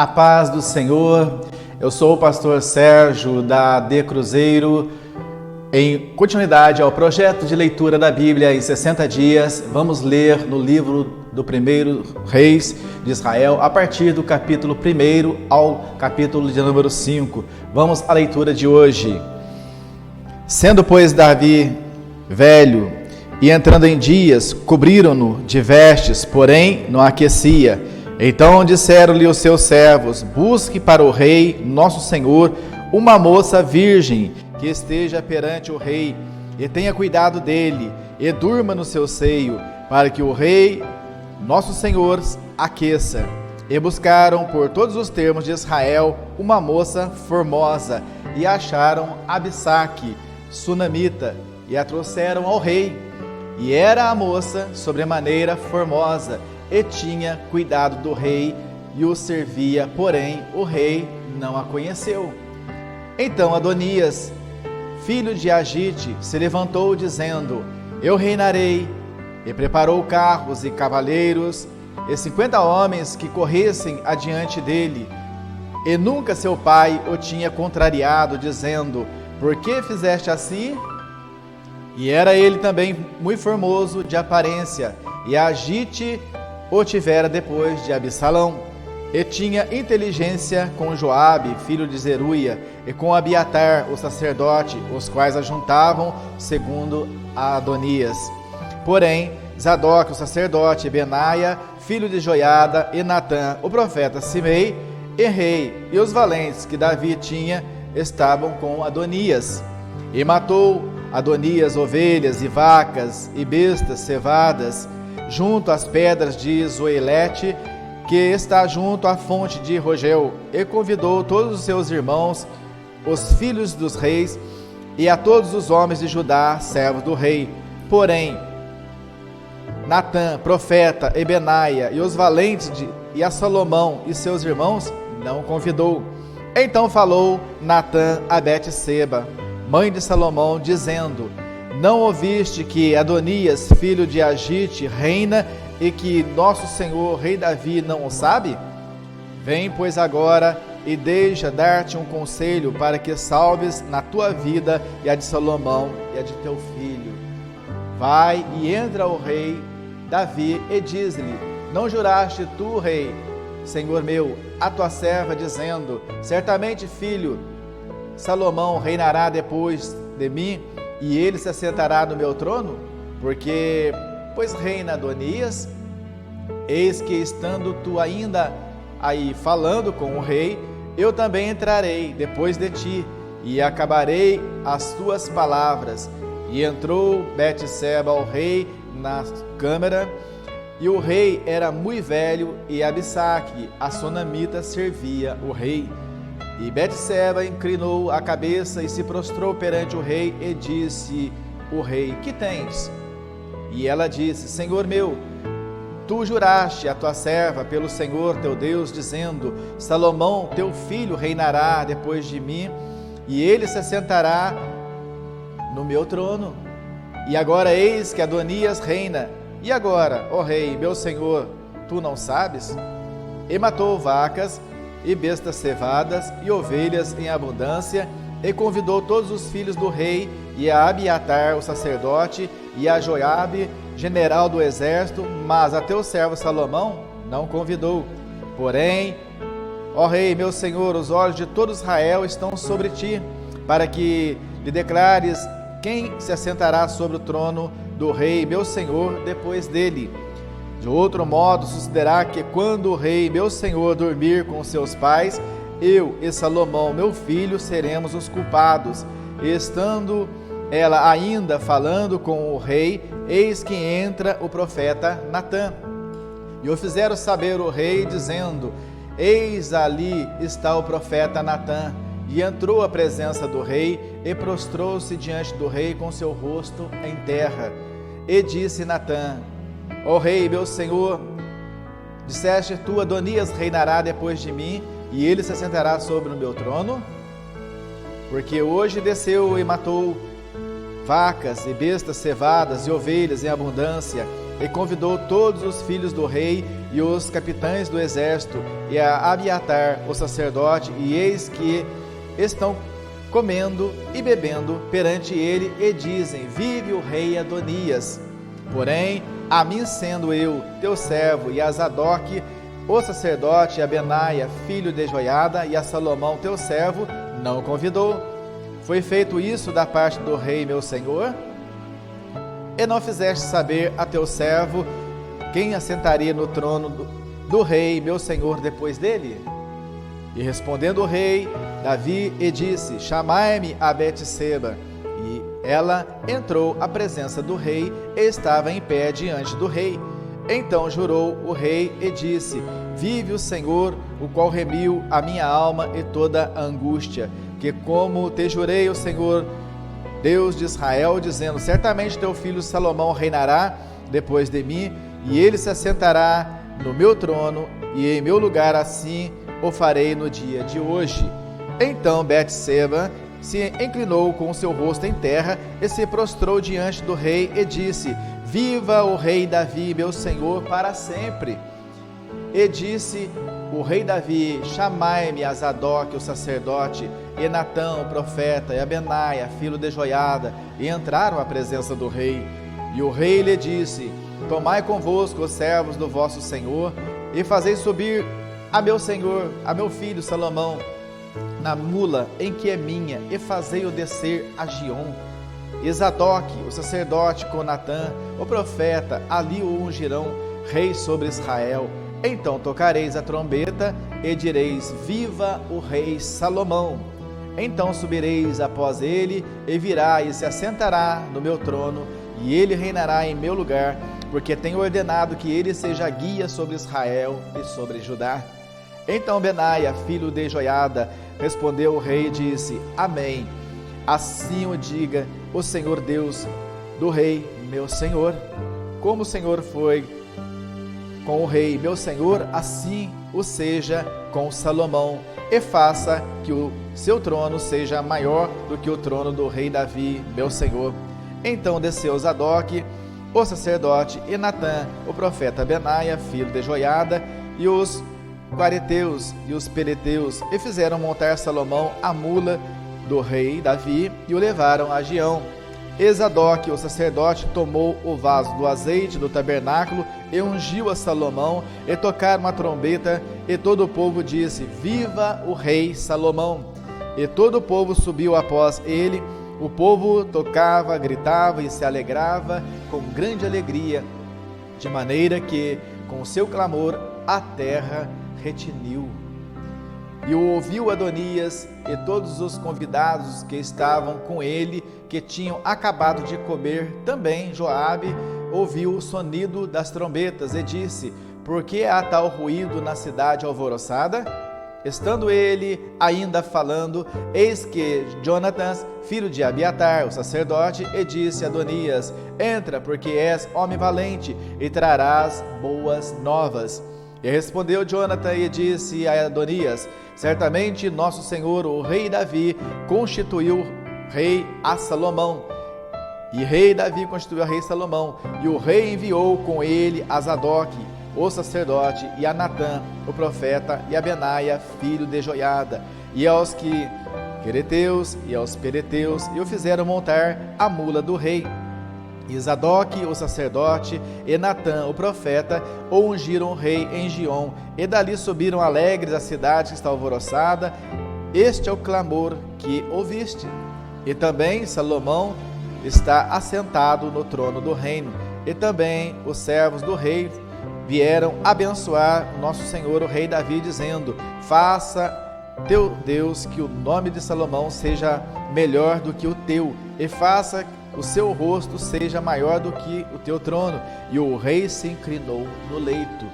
A paz do Senhor. Eu sou o pastor Sérgio da D Cruzeiro. Em continuidade ao projeto de leitura da Bíblia em 60 dias, vamos ler no livro do primeiro Reis de Israel, a partir do capítulo 1 ao capítulo de número 5. Vamos à leitura de hoje. Sendo, pois, Davi velho e entrando em dias, cobriram-no de vestes, porém não aquecia. Então disseram-lhe os seus servos: busque para o rei, nosso senhor, uma moça virgem, que esteja perante o rei, e tenha cuidado dele, e durma no seu seio, para que o rei, nosso senhor, aqueça. E buscaram por todos os termos de Israel uma moça formosa, e acharam Abissaque, sunamita, e a trouxeram ao rei. E era a moça sobremaneira formosa, e tinha cuidado do rei, e o servia, porém o rei não a conheceu. Então Adonias, filho de Agite, se levantou dizendo: eu reinarei, e preparou carros e cavaleiros, e 50 homens que corressem adiante dele. E nunca seu pai o tinha contrariado, dizendo: por que fizeste assim? E era ele também muito formoso de aparência, e Agite o tivera depois de Absalão. E tinha inteligência com Joabe, filho de Zeruia, e com Abiatar, o sacerdote, os quais ajuntavam segundo a Adonias. Porém, Zadok, o sacerdote, e Benaia, filho de Joiada, e Natã, o profeta Simei, e rei, e os valentes que Davi tinha, estavam com Adonias. E matou Adonias ovelhas e vacas e bestas cevadas, junto às pedras de Zoelete, que está junto à fonte de Rogel, e convidou todos os seus irmãos, os filhos dos reis, e a todos os homens de Judá, servos do rei. Porém, Natã, profeta, e Benaia, e os valentes e a Salomão e seus irmãos, não convidou. Então falou Natã a Betseba, mãe de Salomão, dizendo: não ouviste que Adonias, filho de Agite, reina, e que nosso senhor rei Davi não o sabe? Vem, pois, agora, e deixa dar-te um conselho, para que salves na tua vida e a de Salomão e a de teu filho. Vai e entra ao rei Davi e diz-lhe: não juraste tu, rei, senhor meu, a tua serva, dizendo: certamente, filho, Salomão reinará depois de mim, e ele se assentará no meu trono? Porque, pois reina Adonias, eis que estando tu ainda aí falando com o rei, eu também entrarei depois de ti, e acabarei as tuas palavras. E entrou Betseba ao rei na câmara, e o rei era muito velho, e Abissaque, a sunamita, servia o rei. E Betseba inclinou a cabeça e se prostrou perante o rei, e disse o rei: que tens? E ela disse: senhor meu, tu juraste a tua serva pelo Senhor teu Deus, dizendo: Salomão teu filho reinará depois de mim, e ele se assentará no meu trono. E agora eis que Adonias reina. E agora, ó rei, meu senhor, tu não sabes? E matou vacas e bestas cevadas e ovelhas em abundância, e convidou todos os filhos do rei, e a Abiatar, o sacerdote, e a Joabe, general do exército, mas a teu servo Salomão não convidou. Porém, ó rei, meu senhor, os olhos de todo Israel estão sobre ti, para que lhe declares quem se assentará sobre o trono do rei, meu senhor, depois dele. De outro modo, sucederá que quando o rei, meu senhor, dormir com seus pais, eu e Salomão, meu filho, seremos os culpados. E estando ela ainda falando com o rei, eis que entra o profeta Natã. E o fizeram saber o rei, dizendo: eis ali está o profeta Natã. E entrou à presença do rei, e prostrou-se diante do rei com seu rosto em terra. E disse Natã: ó rei, meu senhor, disseste tu: Adonias reinará depois de mim, e ele se assentará sobre o meu trono? Porque hoje desceu e matou vacas e bestas cevadas e ovelhas em abundância, e convidou todos os filhos do rei, e os capitães do exército, e a Abiatar, o sacerdote, e eis que estão comendo e bebendo perante ele, e dizem: vive o rei Adonias. Porém, a mim sendo eu teu servo, e a Zadok, o sacerdote, e a Benaia, filho de Joiada, e a Salomão teu servo, não convidou. Foi feito isso da parte do rei meu senhor? E não fizeste saber a teu servo quem assentaria no trono do rei meu senhor depois dele? E respondendo o rei Davi, e disse: chamai-me a Betseba. E ela entrou à presença do rei e estava em pé diante do rei. Então jurou o rei e disse: vive o Senhor, o qual remiu a minha alma e toda a angústia, que como te jurei o Senhor, Deus de Israel, dizendo: certamente teu filho Salomão reinará depois de mim, e ele se assentará no meu trono, e em meu lugar assim o farei no dia de hoje. Então Betseba se inclinou com o seu rosto em terra e se prostrou diante do rei e disse: viva o rei Davi, meu senhor, para sempre. E disse o rei Davi: chamai-me a Zadok, o sacerdote, e Natã, o profeta, e a Benaia, filho de Joiada, e entraram à presença do rei. E o rei lhe disse: tomai convosco os servos do vosso senhor, e fazei subir a meu senhor, a meu filho Salomão, na mula em que é minha, e fazei-o descer a Giom. E Zadok, o sacerdote, com Natã, o profeta, ali o ungirão rei sobre Israel. Então tocareis a trombeta e direis: viva o rei Salomão. Então subireis após ele, e virá e se assentará no meu trono, e ele reinará em meu lugar, porque tenho ordenado que ele seja guia sobre Israel e sobre Judá. Então Benaia, filho de Joiada, respondeu o rei e disse: amém. Assim o diga o Senhor Deus do rei, meu senhor. Como o Senhor foi com o rei, meu senhor, assim o seja com Salomão, e faça que o seu trono seja maior do que o trono do rei Davi, meu senhor. Então desceu Zadok, o sacerdote, e Natã, o profeta, Benaia, filho de Joiada, e os guareteus e os peleteus, e fizeram montar Salomão a mula do rei Davi, e o levaram a Gião. E Zadok, o sacerdote, tomou o vaso do azeite do tabernáculo e ungiu a Salomão, e tocaram a trombeta, e todo o povo disse: viva o rei Salomão. E todo o povo subiu após ele. O povo tocava, gritava e se alegrava com grande alegria, de maneira que, com o seu clamor, a terra retiniu. E o ouviu Adonias e todos os convidados que estavam com ele, que tinham acabado de comer. Também Joabe ouviu o sonido das trombetas e disse: por que há tal ruído na cidade alvoroçada? Estando ele ainda falando, eis que Jonatas, filho de Abiatar, o sacerdote, e disse a Adonias: entra, porque és homem valente, e trarás boas novas. E respondeu Jonatas e disse a Adonias: certamente nosso senhor, o rei Davi, constituiu rei a Salomão. E rei Davi constituiu a rei Salomão. E o rei enviou com ele a Zadok, o sacerdote, e a Natã, o profeta, e a Benaia, filho de Joiada, e aos quereteus e aos pereteus, e o fizeram montar a mula do rei. E Zadok, o sacerdote, e Natã, o profeta, o ungiram o rei em Giom, e dali subiram alegres à cidade que está alvoroçada. Este é o clamor que ouviste. E também Salomão está assentado no trono do reino, e também os servos do rei vieram abençoar o nosso Senhor, o rei Davi, dizendo: faça teu Deus que o nome de Salomão seja melhor do que o teu, e faça o seu rosto seja maior do que o teu trono. E o rei se inclinou no leito.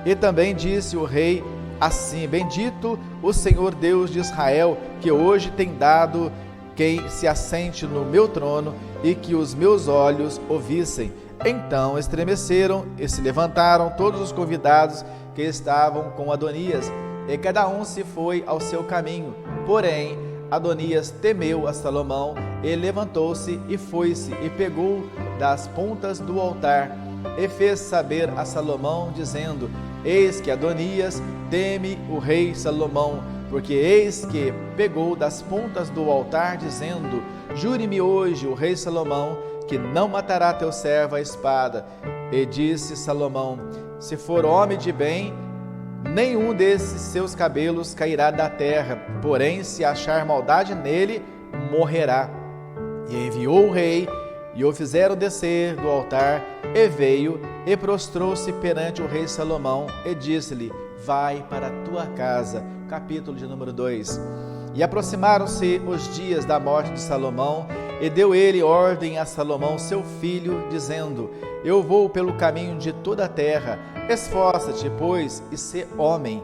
E também disse o rei assim: bendito o Senhor Deus de Israel, que hoje tem dado quem se assente no meu trono, e que os meus olhos o vissem. Então estremeceram e se levantaram todos os convidados que estavam com Adonias, e cada um se foi ao seu caminho. Porém, Adonias temeu a Salomão, e levantou-se e foi-se, e pegou das pontas do altar, e fez saber a Salomão, dizendo: Eis que Adonias teme o rei Salomão, porque eis que pegou das pontas do altar, dizendo: jure-me hoje o rei Salomão, que não matará teu servo à espada. E disse Salomão: se for homem de bem, nenhum desses seus cabelos cairá da terra, porém, se achar maldade nele, morrerá. E enviou o rei, e o fizeram descer do altar, e veio, e prostrou-se perante o rei Salomão, e disse-lhe: vai para a tua casa. Capítulo de número 2. E aproximaram-se os dias da morte de Salomão, e deu ele ordem a Salomão seu filho, dizendo: eu vou pelo caminho de toda a terra, esforça-te, pois, e sê homem,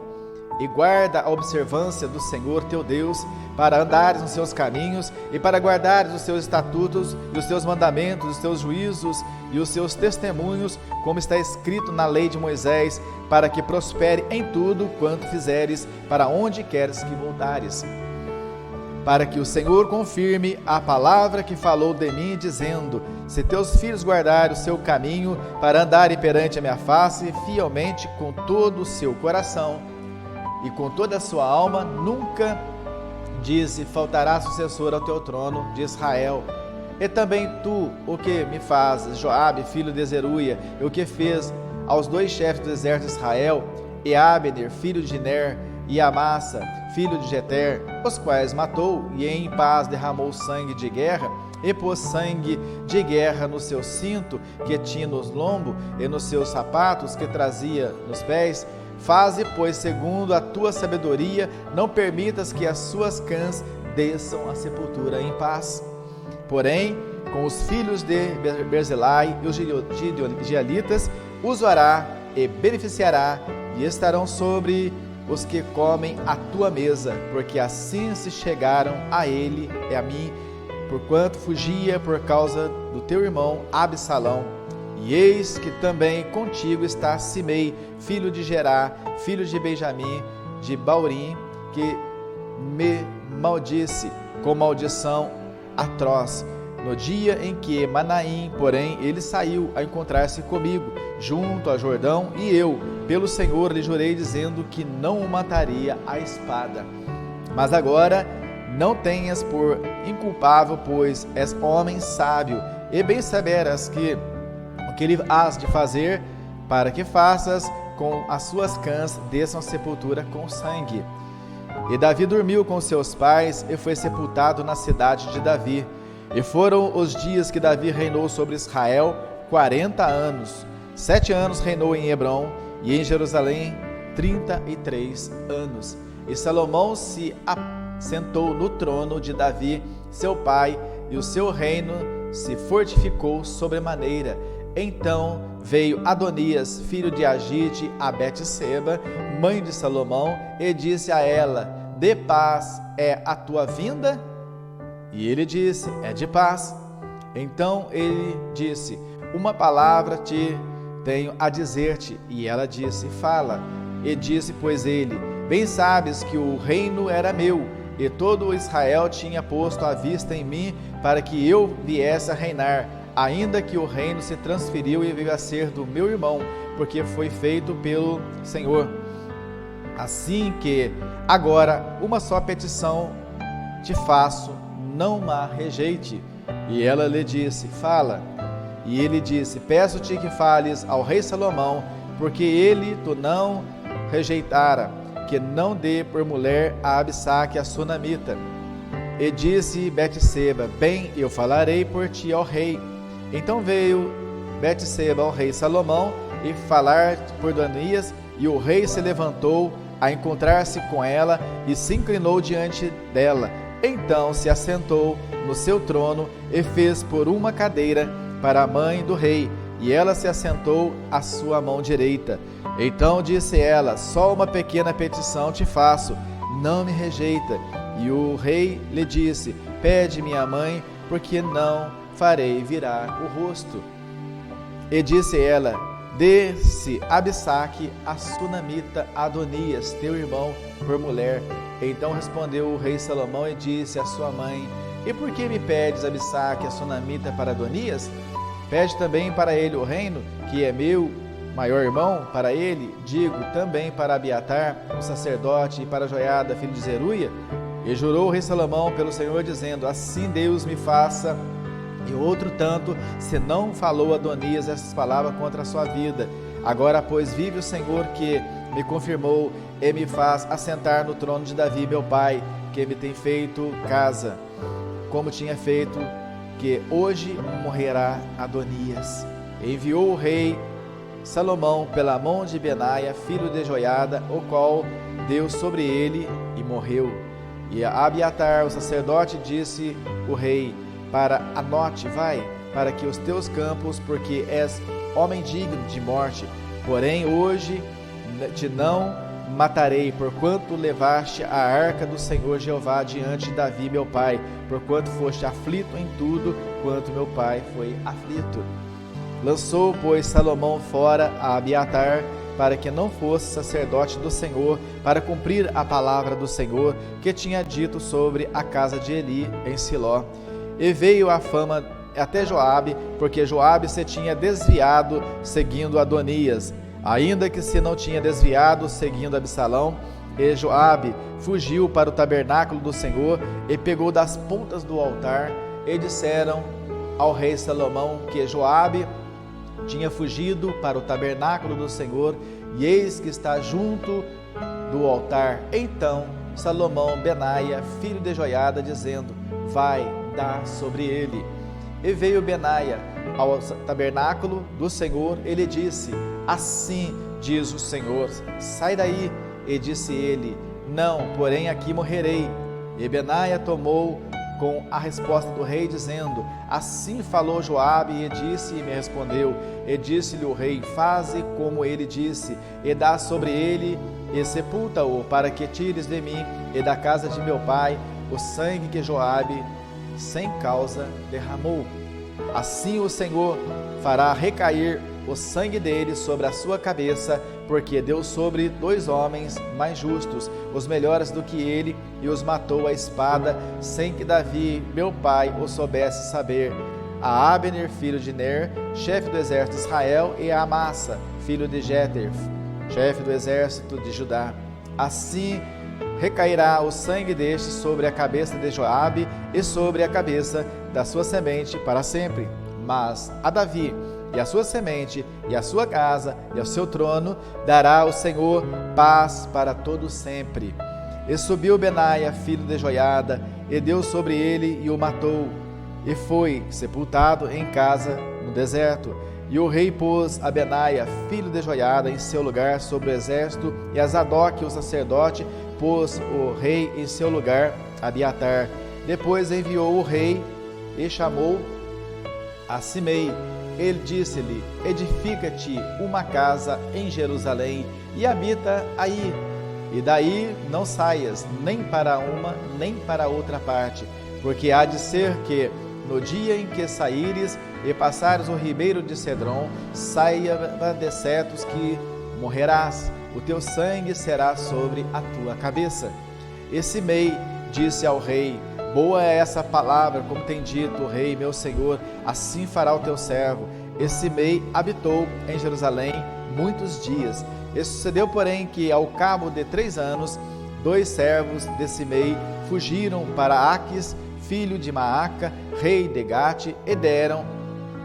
e guarda a observância do Senhor teu Deus, para andares nos seus caminhos, e para guardares os seus estatutos, e os seus mandamentos, os teus juízos, e os seus testemunhos, como está escrito na lei de Moisés, para que prospere em tudo quanto fizeres, para onde queres que voltares. Para que o Senhor confirme a palavra que falou de mim, dizendo: se teus filhos guardarem o seu caminho, para andarem perante a minha face, fielmente com todo o seu coração e com toda a sua alma, nunca, disse, faltará sucessor ao teu trono de Israel. E também tu, o que me fazes, Joabe, filho de Zeruia, e o que fez aos dois chefes do exército de Israel, e Abner, filho de Ner, e Amassa, filho de Jeter, os quais matou, e em paz derramou sangue de guerra, e pôs sangue de guerra no seu cinto que tinha nos lombos, e nos seus sapatos que trazia nos pés. Faze, pois, segundo a tua sabedoria, não permitas que as suas cãs desçam à sepultura em paz. Porém, com os filhos de Berzelai e os gileaditas, os fará e beneficiará, e estarão sobre os que comem a tua mesa, porque assim se chegaram a ele e a mim, porquanto fugia por causa do teu irmão Absalão. E eis que também contigo está Simei, filho de Gerá, filho de Benjamim, de Baurim, que me maldisse com maldição atroz. No dia em que Manaim, porém, ele saiu a encontrar-se comigo, junto a Jordão, e eu, pelo Senhor, lhe jurei, dizendo que não o mataria à espada. Mas agora não tenhas por inculpável, pois és homem sábio, e bem saberás que o que lhe has de fazer, para que faças com as suas cãs desçam a sepultura com sangue. E Davi dormiu com seus pais, e foi sepultado na cidade de Davi. E foram os dias que Davi reinou sobre Israel 40 anos. 7 anos reinou em Hebrom, e em Jerusalém 33 anos. E Salomão se assentou no trono de Davi, seu pai, e o seu reino se fortificou sobremaneira. Então veio Adonias, filho de Agide, a Betseba, mãe de Salomão, e disse a ela: de paz é a tua vinda? E ele disse: é de paz. Então ele disse: uma palavra te tenho a dizer-te. E ela disse: fala. E disse, pois ele: bem sabes que o reino era meu, e todo Israel tinha posto a vista em mim, para que eu viesse a reinar, ainda que o reino se transferiu e veio a ser do meu irmão, porque foi feito pelo Senhor. Assim que agora uma só petição te faço, não a rejeite. E ela lhe disse: fala. E ele disse: peço-te que fales ao rei Salomão, porque ele tu não rejeitara, que não dê por mulher a Absaque a sunamita. E disse Betseba: bem, eu falarei por ti ao rei. Então veio Betseba ao rei Salomão e falar por Adonias, e o rei se levantou a encontrar-se com ela e se inclinou diante dela. Então se assentou no seu trono e fez por uma cadeira para a mãe do rei, e ela se assentou à sua mão direita. Então disse ela: só uma pequena petição te faço, não me rejeita. E o rei lhe disse: pede minha mãe, porque não farei virar o rosto. E disse ela: dê-se Absaque a sunamita Adonias, teu irmão, por mulher. Então respondeu o rei Salomão e disse à sua mãe: e por que me pedes Absaque a sunamita para Adonias? Pede também para ele o reino, que é meu, maior irmão para ele, digo também para Abiatar, o sacerdote, e para Joiada, filho de Zeruia? E jurou o rei Salomão pelo Senhor, dizendo: assim Deus me faça, e outro tanto, se não falou Adonias essas palavras contra a sua vida. Agora, pois, vive o Senhor que me confirmou e me faz assentar no trono de Davi, meu pai, que me tem feito casa, como tinha feito, que hoje morrerá Adonias. E enviou o rei Salomão pela mão de Benaia, filho de Joiada, o qual deu sobre ele e morreu. E a Abiatar, o sacerdote, disse o rei: para Anote, vai, para que os teus campos, porque és homem digno de morte. Porém, hoje te não matarei, porquanto levaste a arca do Senhor Jeová diante de Davi, meu pai, porquanto foste aflito em tudo, quanto meu pai foi aflito. Lançou, pois, Salomão fora a Abiatar, para que não fosse sacerdote do Senhor, para cumprir a palavra do Senhor, que tinha dito sobre a casa de Eli em Siló. E veio a fama até Joabe, porque Joabe se tinha desviado seguindo Adonias, ainda que se não tinha desviado seguindo Absalão. E Joabe fugiu para o tabernáculo do Senhor e pegou das pontas do altar. E disseram ao rei Salomão que Joabe tinha fugido para o tabernáculo do Senhor, e eis que está junto do altar. Então Salomão Benaia, filho de Joiada, dizendo: vai dar sobre ele. E veio Benaia ao tabernáculo do Senhor, ele disse: assim diz o Senhor, sai daí. E disse ele: não, porém aqui morrerei. E Benaia tomou com a resposta do rei, dizendo: assim falou Joabe, e disse, e me respondeu. E disse-lhe o rei: faze como ele disse, e dá sobre ele, e sepulta-o, para que tires de mim e da casa de meu pai o sangue que Joabe sem causa derramou. Assim o Senhor fará recair o sangue dele sobre a sua cabeça, porque deu sobre 2 homens mais justos, os melhores do que ele, e os matou à espada, sem que Davi, meu pai, o soubesse saber. A Abner, filho de Ner, chefe do exército de Israel, e a Amasa, filho de Jeter, chefe do exército de Judá. Assim recairá o sangue deste sobre a cabeça de Joabe e sobre a cabeça da sua semente para sempre. Mas a Davi e a sua semente, e a sua casa, e ao seu trono, dará o Senhor paz para todo sempre. E subiu Benaia, filho de Joiada, e deu sobre ele, e o matou, e foi sepultado em casa, no deserto. E o rei pôs a Benaia, filho de Joiada, em seu lugar sobre o exército, e a Zadok, o sacerdote, pôs o rei em seu lugar, Abiatar. Depois enviou o rei, e chamou a Simei. Ele disse-lhe: edifica-te uma casa em Jerusalém e habita aí, e daí não saias nem para uma nem para outra parte, porque há de ser que no dia em que saíres e passares o ribeiro de Cedron, saia de setos que morrerás, o teu sangue será sobre a tua cabeça. E Simei disse ao rei: boa é essa palavra, como tem dito o rei, meu senhor, assim fará o teu servo. E Simei habitou em Jerusalém muitos dias. E sucedeu, porém, que ao cabo de 3 anos, 2 servos de Simei fugiram para Aquis, filho de Maaca, rei de Gate, e deram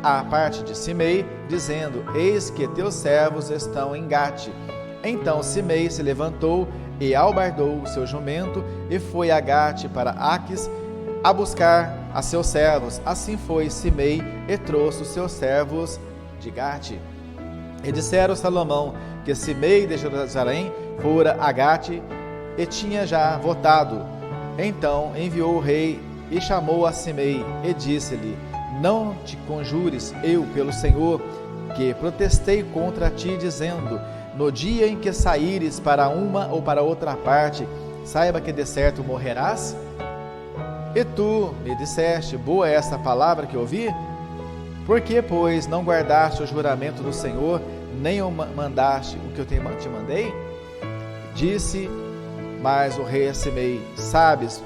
a parte de Simei, dizendo: eis que teus servos estão em Gate. Então Simei se levantou e albardou o seu jumento, e foi a Gate para Aquis a buscar a seus servos. Assim foi Simei e trouxe os seus servos de Gate. E disseram Salomão que Simei de Jerusalém fora a Gate e tinha já votado. Então enviou o rei e chamou a Simei e disse-lhe: não te conjures eu pelo Senhor, que protestei contra ti, dizendo: no dia em que saíres para uma ou para outra parte, saiba que de certo morrerás? E tu me disseste: boa é essa palavra que ouvi? Por que, pois, não guardaste o juramento do Senhor, nem o mandaste o que eu te mandei? Disse mais o rei a Simei: sabes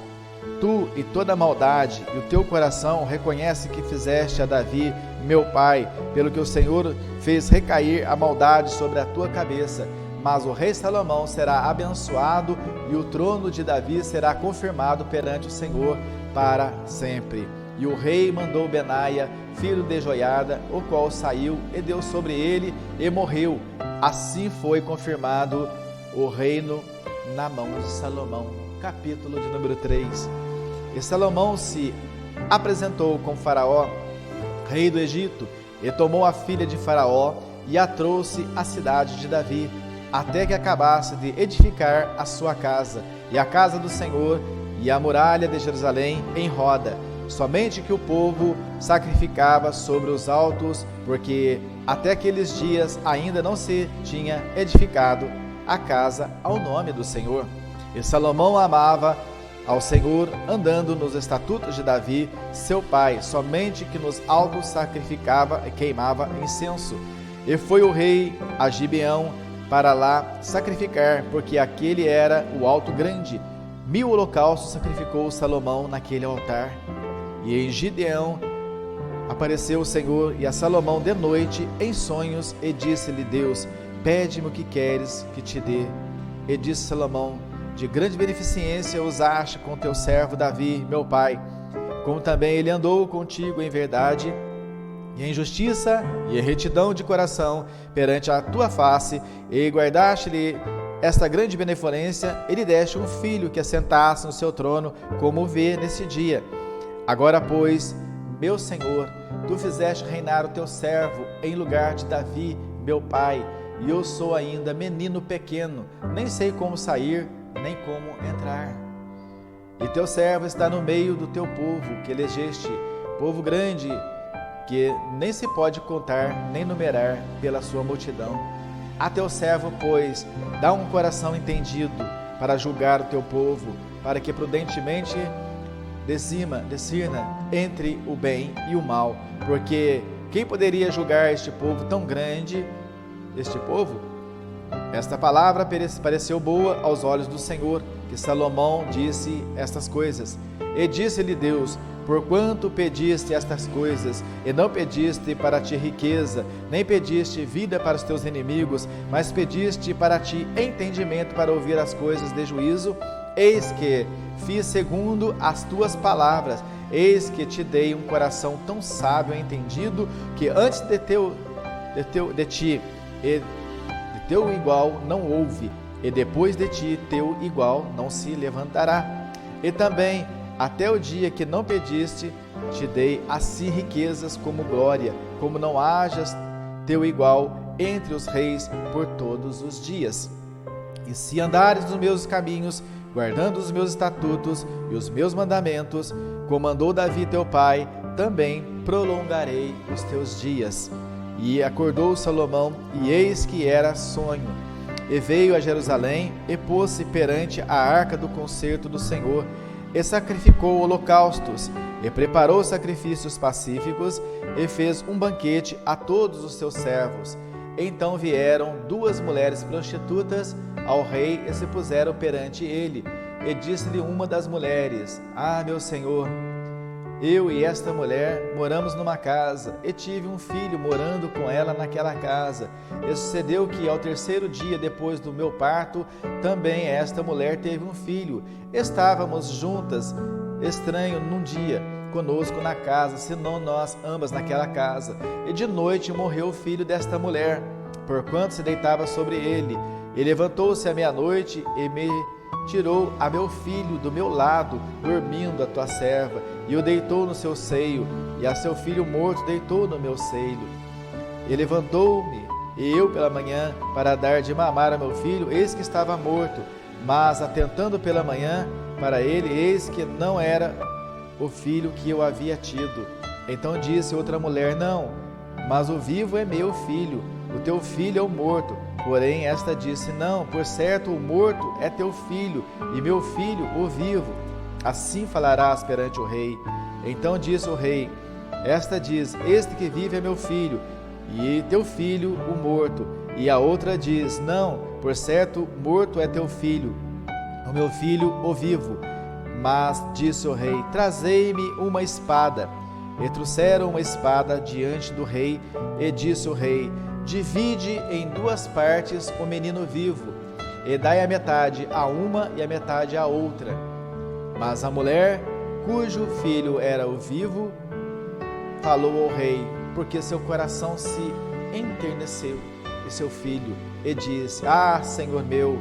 Tu e toda a maldade e o teu coração reconhece que fizeste a Davi, meu pai, pelo que o Senhor fez recair a maldade sobre a tua cabeça. Mas o rei Salomão será abençoado e o trono de Davi será confirmado perante o Senhor para sempre. E o rei mandou Benaia, filho de Joiada, o qual saiu e deu sobre ele e morreu. Assim foi confirmado o reino na mão de Salomão. Capítulo de número 3. E Salomão se apresentou com Faraó, rei do Egito, e tomou a filha de Faraó e a trouxe à cidade de Davi, até que acabasse de edificar a sua casa, e a casa do Senhor, e a muralha de Jerusalém em roda, somente que o povo sacrificava sobre os altos, porque até aqueles dias ainda não se tinha edificado a casa ao nome do Senhor. E Salomão amava ao Senhor, andando nos estatutos de Davi, seu pai, somente que nos altos sacrificava e queimava incenso. E foi o rei a Gibeão para lá sacrificar, porque aquele era o alto grande. 1000 holocaustos sacrificou Salomão naquele altar. E em Gibeão apareceu o Senhor e a Salomão de noite em sonhos, e disse-lhe Deus: pede-me o que queres que te dê. E disse Salomão: de grande beneficência usaste com teu servo Davi, meu pai, como também ele andou contigo em verdade e em justiça e em retidão de coração perante a tua face, e guardaste-lhe esta grande benevolência, e lhe deste um filho que assentasse no seu trono, como vê nesse dia. Agora, pois, meu Senhor, tu fizeste reinar o teu servo em lugar de Davi, meu pai, e eu sou ainda menino pequeno, nem sei como sair, nem como entrar. E teu servo está no meio do teu povo, que elegeste, povo grande, que nem se pode contar, nem numerar pela sua multidão. A teu servo, pois, dá um coração entendido para julgar o teu povo, para que prudentemente discirna entre o bem e o mal, porque quem poderia julgar este povo tão grande, este povo? Esta palavra pareceu boa aos olhos do Senhor, que Salomão disse estas coisas. E disse-lhe Deus: porquanto pediste estas coisas, e não pediste para ti riqueza, nem pediste vida para os teus inimigos, mas pediste para ti entendimento para ouvir as coisas de juízo, eis que fiz segundo as tuas palavras, eis que te dei um coração tão sábio e entendido, que antes de ti e teu igual não houve, e depois de ti teu igual não se levantará. E também, até o dia que não pediste, te dei assim riquezas como glória, como não hajas teu igual entre os reis por todos os dias. E se andares nos meus caminhos, guardando os meus estatutos e os meus mandamentos, como mandou Davi teu pai, também prolongarei os teus dias. E acordou Salomão, e eis que era sonho. E veio a Jerusalém, e pôs-se perante a arca do concerto do Senhor, e sacrificou holocaustos, e preparou sacrifícios pacíficos, e fez um banquete a todos os seus servos. Então vieram 2 mulheres prostitutas ao rei e se puseram perante ele. E disse-lhe uma das mulheres: ah, meu senhor, eu e esta mulher moramos numa casa, e tive um filho morando com ela naquela casa. E sucedeu que, ao 3º dia depois do meu parto, também esta mulher teve um filho. Estávamos juntas, estranho num dia, conosco na casa, senão nós ambas naquela casa. E de noite morreu o filho desta mulher, porquanto se deitava sobre ele. E levantou-se à meia-noite e me tirou a meu filho do meu lado, dormindo a tua serva, e o deitou no seu seio, e a seu filho morto deitou no meu seio. E levantou-me, e eu pela manhã, para dar de mamar a meu filho, eis que estava morto. Mas, atentando pela manhã para ele, eis que não era o filho que eu havia tido. Então disse outra mulher: não, mas o vivo é meu filho, o teu filho é o morto. Porém esta disse: não, por certo o morto é teu filho, e meu filho o vivo. Assim falarás perante o rei. Então disse o rei: esta diz: este que vive é meu filho, e teu filho o morto. E a outra diz: não, por certo morto é teu filho, o meu filho o vivo. Mas disse o rei: trazei-me uma espada. E trouxeram uma espada diante do rei, e disse o rei: divide em 2 partes o menino vivo, e dai a metade a uma e a metade à outra. Mas a mulher, cujo filho era o vivo, falou ao rei, porque seu coração se enterneceu e seu filho, e disse: ah, Senhor meu,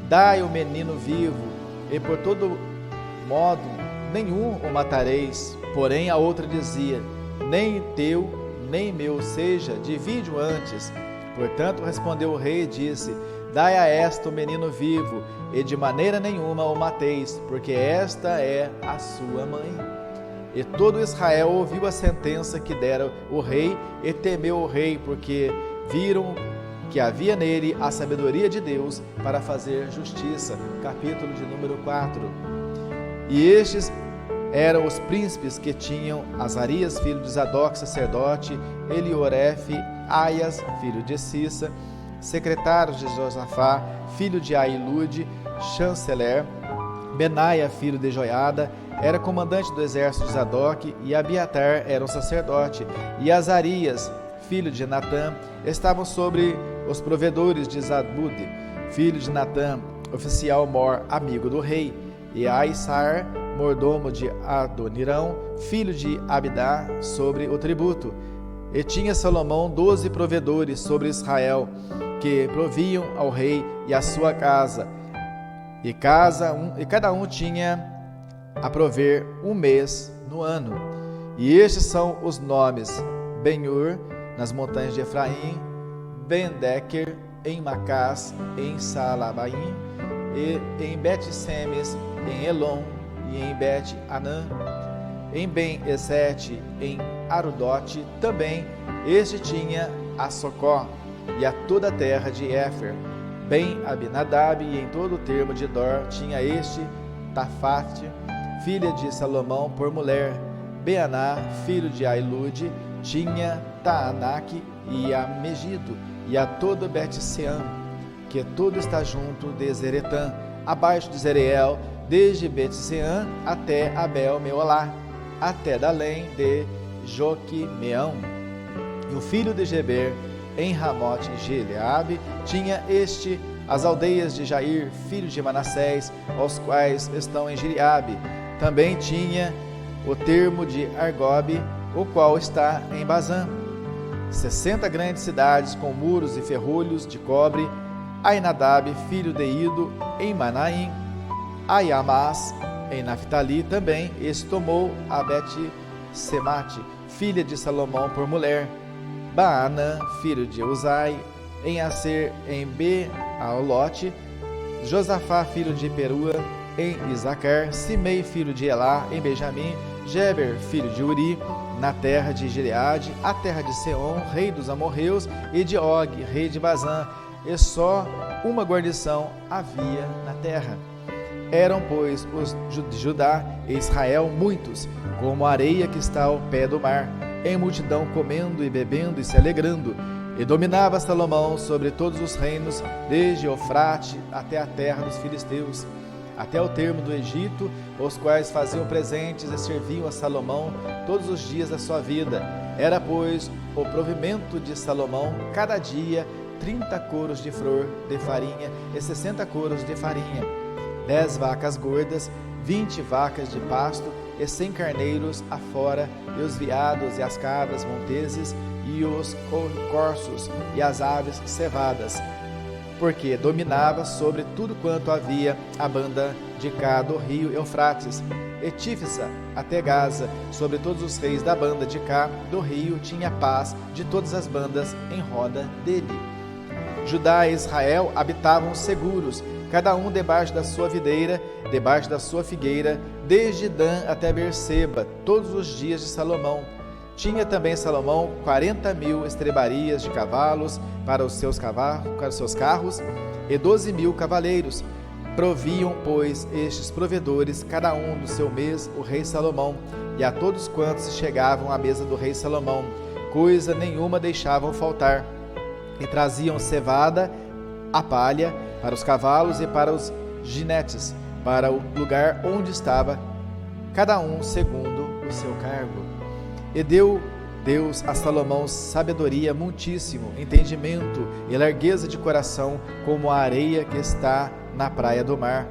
dai o menino vivo, e por todo modo nenhum o matareis. Porém a outra dizia: nem teu, nem meu seja, divide-o antes. Portanto respondeu o rei e disse: dai a esta o menino vivo, e de maneira nenhuma o mateis, porque esta é a sua mãe. E todo Israel ouviu a sentença que dera o rei, e temeu o rei, porque viram que havia nele a sabedoria de Deus para fazer justiça. Capítulo de número 4. E estes eram os príncipes que tinham Azarias, filho de Zadok, sacerdote, Eliorefe, Aias, filho de Cissa, secretários de Josafá, filho de Ailude, chanceler, Benaia, filho de Joiada, era comandante do exército de Zadok, e Abiatar era um sacerdote, e Azarias, filho de Natã, estavam sobre os provedores de Zabude, filho de Natã, oficial mor, amigo do rei, e Aissar, mordomo de Adonirão, filho de Abidá, sobre o tributo. E tinha Salomão 12 provedores sobre Israel, que proviam ao rei e à sua casa, e cada um tinha a prover 1 mês no ano. E estes são os nomes: Ben-Ur, nas montanhas de Efraim, Ben-Deker, em Macás, em Salabaim, e em Bet-Semes, em Elon, e em Bet-Anã, em Ben-Esete, em Arudote. Também este tinha a Socó e a toda a terra de Éfer, Ben-Abinadab, e em todo o termo de Dor tinha este Tafate, filha de Salomão, por mulher. Beaná, filho de Ailude, tinha Taanaque e a Megido, e a todo Bet-Sean, que tudo está junto de Zeretã, abaixo de Zereel, desde Bet-Sean até Abel-Meolá, até Dalém de Joquimeão. E o filho de Geber, em Ramote Gileade, tinha este as aldeias de Jair, filho de Manassés, aos quais estão em Gileade. Também tinha o termo de Argobe, o qual está em Bazã. 60 grandes cidades com muros e ferrolhos de cobre. Ainadab, filho de Ido, em Manaim. Aiamás, em Naphtali também, este tomou a Bet-Semate, filha de Salomão, por mulher. Baanã, filho de Uzai, em Aser, em Bealote. Josafá, filho de Perua, em Isacar. Simei, filho de Elá, em Benjamim. Geber, filho de Uri, na terra de Gileade, a terra de Seom, rei dos amorreus, e de Og, rei de Bazã, e só uma guarnição havia na terra. Eram, pois, os de Judá e Israel muitos, como a areia que está ao pé do mar, em multidão comendo e bebendo e se alegrando. E dominava Salomão sobre todos os reinos, desde Eufrate até a terra dos filisteus, até o termo do Egito, os quais faziam presentes e serviam a Salomão todos os dias da sua vida. Era, pois, o provimento de Salomão cada dia 30 coros de flor de farinha e 60 coros de farinha, 10 vacas gordas, 20 vacas de pasto e 100 carneiros afora, e os veados e as cabras monteses e os corços e as aves cevadas, porque dominava sobre tudo quanto havia a banda de cá do rio Eufrates, e Tífisa até Gaza, sobre todos os reis da banda de cá do rio, tinha paz de todas as bandas em roda dele. Judá e Israel habitavam seguros, cada um debaixo da sua videira, debaixo da sua figueira, desde Dan até Berseba, todos os dias de Salomão. Tinha também Salomão 40.000 estrebarias de cavalos para os seus carros, e 12.000 cavaleiros. Proviam, pois, estes provedores, cada um do seu mês, o rei Salomão, e a todos quantos se chegavam à mesa do rei Salomão, coisa nenhuma deixavam faltar. E traziam cevada, a palha, para os cavalos e para os ginetes, para o lugar onde estava cada um segundo o seu cargo. E deu Deus a Salomão sabedoria muitíssimo, entendimento e largueza de coração, como a areia que está na praia do mar.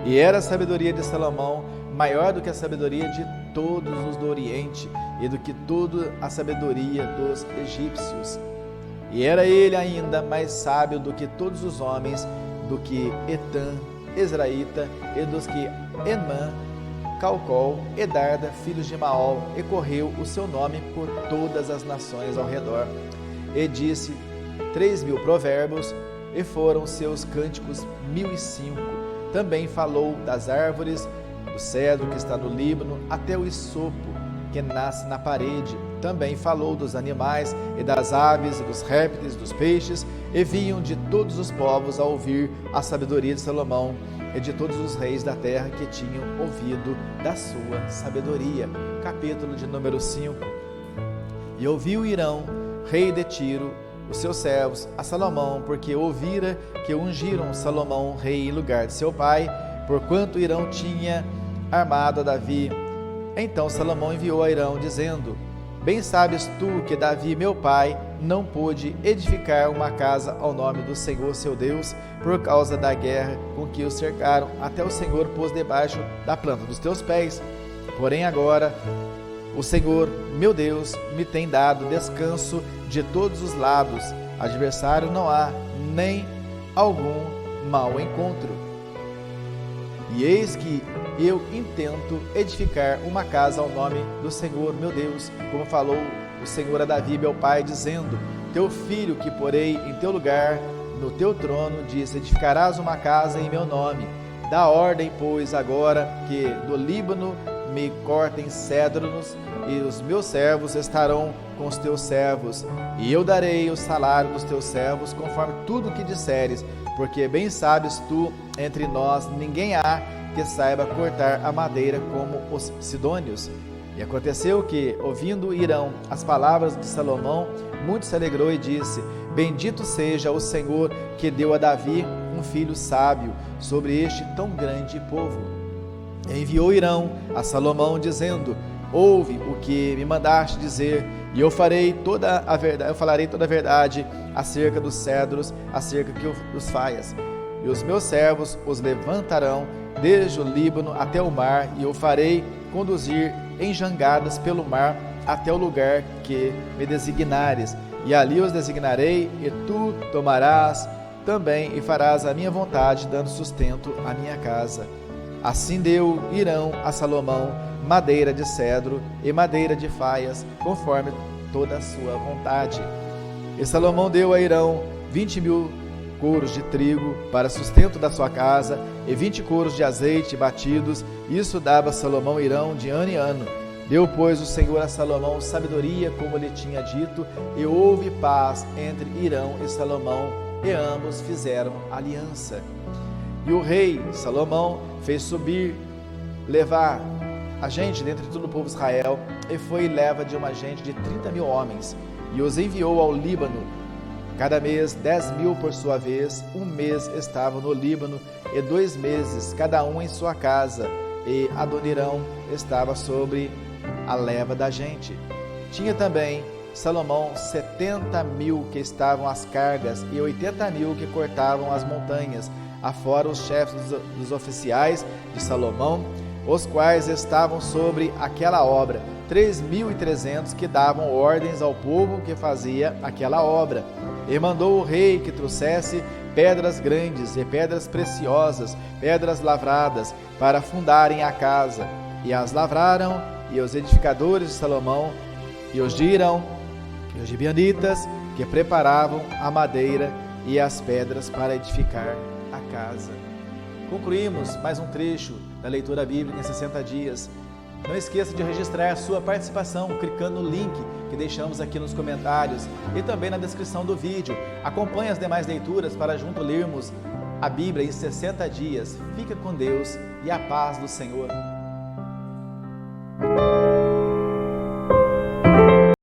E era a sabedoria de Salomão maior do que a sabedoria de todos os do Oriente e do que toda a sabedoria dos egípcios. E era ele ainda mais sábio do que todos os homens, do que Etã, Ezraíta, e dos que Emã, Calcol e Darda, filhos de Maol, e correu o seu nome por todas as nações ao redor. E disse 3.000 provérbios, e foram seus cânticos 1.005. Também falou das árvores, do cedro que está no Líbano, até o isopo que nasce na parede. Também falou dos animais e das aves e dos répteis, dos peixes, e vinham de todos os povos a ouvir a sabedoria de Salomão e de todos os reis da terra que tinham ouvido da sua sabedoria. Capítulo de número 5. E ouviu Irão, rei de Tiro, os seus servos, a Salomão, porque ouvira que ungiram Salomão rei em lugar de seu pai, porquanto Irão tinha armado a Davi. Então Salomão enviou a Irão, dizendo: Bem sabes tu que Davi, meu pai, não pôde edificar uma casa ao nome do Senhor seu Deus, por causa da guerra com que o cercaram, até o Senhor pôs debaixo da planta dos teus pés. Porém agora o Senhor, meu Deus, me tem dado descanso de todos os lados. Adversário não há, nem algum mau encontro. E eis que eu intento edificar uma casa ao nome do Senhor, meu Deus, como falou o Senhor a Davi, meu pai, dizendo: Teu filho que porei em teu lugar, no teu trono, disse: Edificarás uma casa em meu nome. Dá ordem, pois, agora que do Líbano me cortem cedros, e os meus servos estarão com os teus servos, e eu darei o salário dos teus servos, conforme tudo o que disseres, porque bem sabes tu, entre nós ninguém há que saiba cortar a madeira como os sidônios. E aconteceu que, ouvindo Irão as palavras de Salomão, muito se alegrou e disse: Bendito seja o Senhor que deu a Davi um filho sábio sobre este tão grande povo. E enviou Irão a Salomão, dizendo: Ouve o que me mandaste dizer, e eu falarei toda a verdade acerca dos cedros, acerca dos faias. E os meus servos os levantarão desde o Líbano até o mar, e eu farei conduzir em jangadas pelo mar até o lugar que me designares, e ali os designarei, e tu tomarás também e farás a minha vontade, dando sustento à minha casa. Assim deu Irão a Salomão madeira de cedro e madeira de faias, conforme toda a sua vontade. E Salomão deu a Irão 20.000 coros de trigo para sustento da sua casa, e 20 coros de azeite batidos. Isso dava Salomão Irão de ano em ano. Deu, pois, o Senhor a Salomão sabedoria, como lhe tinha dito, e houve paz entre Irão e Salomão, e ambos fizeram aliança. E o rei Salomão fez levar a gente dentre todo o povo de Israel, e foi leva de uma gente de 30.000 homens, e os enviou ao Líbano. Cada mês 10.000 por sua vez. Um mês estavam no Líbano, e 2 meses cada um em sua casa, e Adonirão estava sobre a leva da gente. Tinha também Salomão 70.000 que estavam às cargas, e 80.000 que cortavam as montanhas, afora os chefes dos oficiais de Salomão, os quais estavam sobre aquela obra, 3.300 que davam ordens ao povo que fazia aquela obra. E mandou o rei que trouxesse pedras grandes e pedras preciosas, pedras lavradas, para fundarem a casa. E as lavraram, e os edificadores de Salomão, e os de Irão, e os gibeonitas, que preparavam a madeira e as pedras para edificar a casa. Concluímos mais um trecho da leitura bíblica em 60 dias. Não esqueça de registrar a sua participação clicando no link que deixamos aqui nos comentários e também na descrição do vídeo. Acompanhe as demais leituras para junto lermos a Bíblia em 60 dias. Fica com Deus e a paz do Senhor.